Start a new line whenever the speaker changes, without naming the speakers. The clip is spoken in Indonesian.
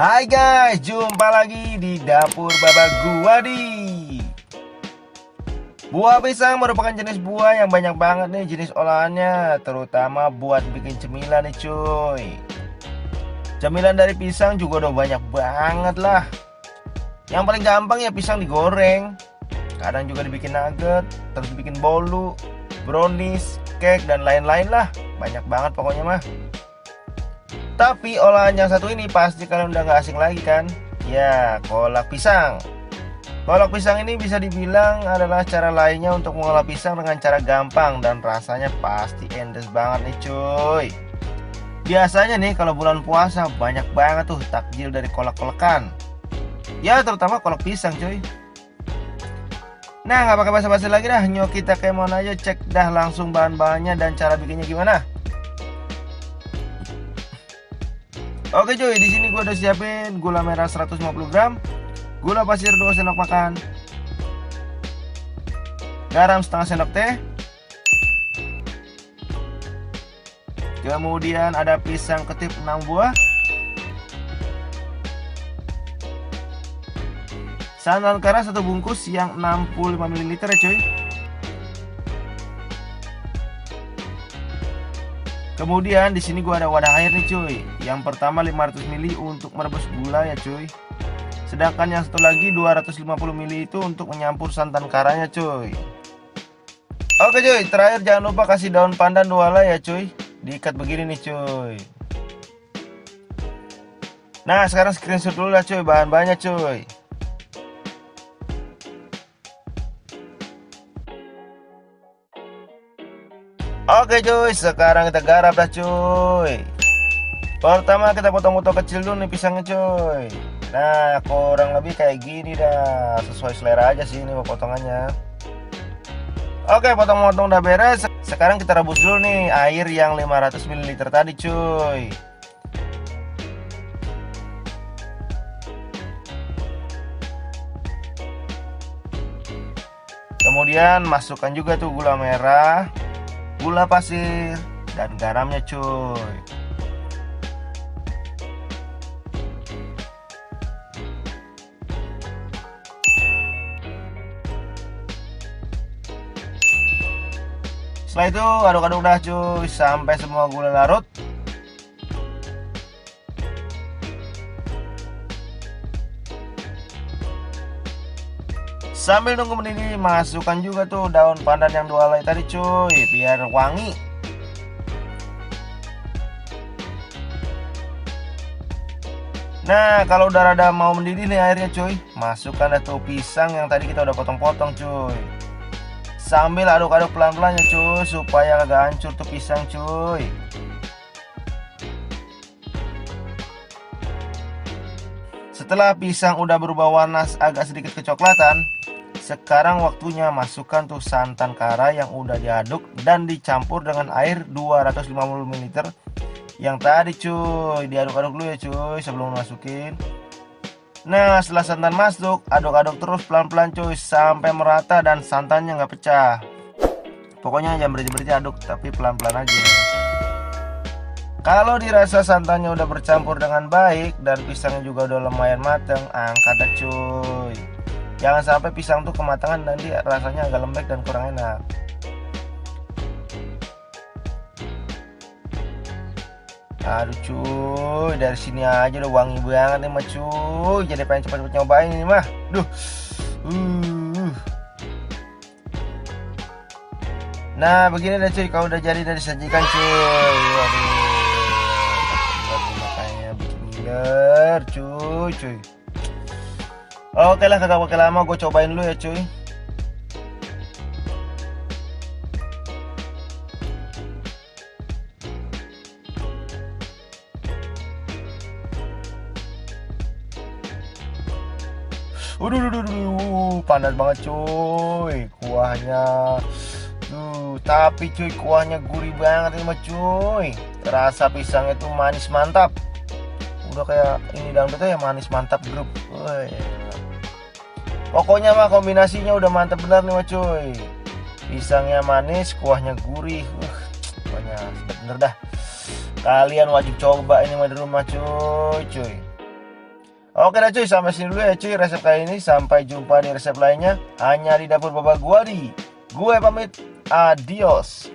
Hai guys, jumpa lagi di dapur Baba Guwadi. Buah pisang merupakan jenis buah yang banyak banget nih jenis olahannya, terutama buat bikin cemilan nih cuy. Cemilan dari pisang juga udah banyak banget lah. Yang paling gampang ya pisang digoreng. Kadang juga dibikin nugget, terus dibikin bolu, brownies, cake dan lain-lain lah. Banyak banget pokoknya mah. Tapi olahan yang satu ini pasti kalian udah gak asing lagi kan? Ya, kolak pisang. Kolak pisang ini bisa dibilang adalah cara lainnya untuk mengolah pisang dengan cara gampang dan rasanya pasti endes banget nih cuy. Biasanya nih kalau bulan puasa banyak banget tuh takjil dari kolak-kolekan. Ya terutama kolak pisang cuy. Nah nggak pakai basa-basi lagi dah, nyok kita kemon aja cek dah langsung bahan-bahannya dan cara bikinnya gimana. Oke cuy, di sini gue udah siapin gula merah 150 gram, gula pasir 2 sendok makan, garam setengah sendok teh, kemudian ada pisang ketip 6 buah, santan kara 1 bungkus yang 65 ml ya cuy. Kemudian di sini gua ada wadah air nih cuy. Yang pertama 500 ml untuk merebus gula ya cuy. Sedangkan yang satu lagi 250 ml itu untuk menyampur santan karanya cuy. Oke cuy, terakhir jangan lupa kasih daun pandan 2 helai ya cuy. Diikat begini nih cuy. Nah sekarang screenshot dulu lah cuy bahan-bahannya cuy. Oke cuy, sekarang kita garap dah cuy. Pertama kita potong-potong kecil dulu nih pisangnya cuy. Nah kurang lebih kayak gini dah. Sesuai selera aja sih ini potongannya. Oke potong-potong udah beres. Sekarang kita rebus dulu nih air yang 500 ml tadi cuy. Kemudian masukkan juga tuh gula merah, gula pasir, dan garamnya cuy. Setelah itu aduk-aduk dah cuy sampai semua gula larut. Sambil nunggu mendidih masukkan juga tuh daun pandan yang 2 helai tadi cuy biar wangi. Nah kalau udah rada mau mendidih nih airnya cuy, masukkan dah tuh pisang yang tadi kita udah potong-potong cuy. Sambil aduk-aduk pelan-pelan ya cuy supaya agak hancur tuh pisang cuy. Setelah pisang udah berubah warna agak sedikit kecoklatan, sekarang waktunya masukkan tuh santan kara yang udah diaduk dan dicampur dengan air 250 ml yang tadi cuy. Diaduk-aduk dulu ya cuy sebelum masukin. Nah setelah santan masuk, aduk-aduk terus pelan-pelan cuy sampai merata dan santannya nggak pecah. Pokoknya jangan berhenti-berhenti aduk tapi pelan-pelan aja. Kalau dirasa santannya udah bercampur dengan baik dan pisangnya juga udah lumayan mateng, angkat dah cuy. Jangan sampai pisang tuh kematangan nanti rasanya agak lembek dan kurang enak. Aduh cuy, dari sini aja udah wangi banget nih mah cuy. Jadi pengen cepet-cepet nyobain ini mah. Duh. Nah begini deh cuy, kalau udah jadi dan disajikan cuy. Waduh. Makanya bener cuy. Oke lah kagak pakai lama, gue cobain dulu ya cuy. Panas banget cuy kuahnya. Tapi cuy kuahnya gurih banget ini mah cuy. Rasa pisangnya tuh manis mantap. Udah kayak ini dangdutnya ya manis mantap grup. Pokoknya mah kombinasinya udah mantap bener nih mah cuy. Pisangnya manis, kuahnya gurih. Pokoknya sedap bener dah. Kalian wajib coba ini mah di rumah cuy. Oke dah cuy, sampai sini dulu ya cuy resep kali ini. Sampai jumpa di resep lainnya hanya di dapur Bapak Guadi. Gue pamit, adios.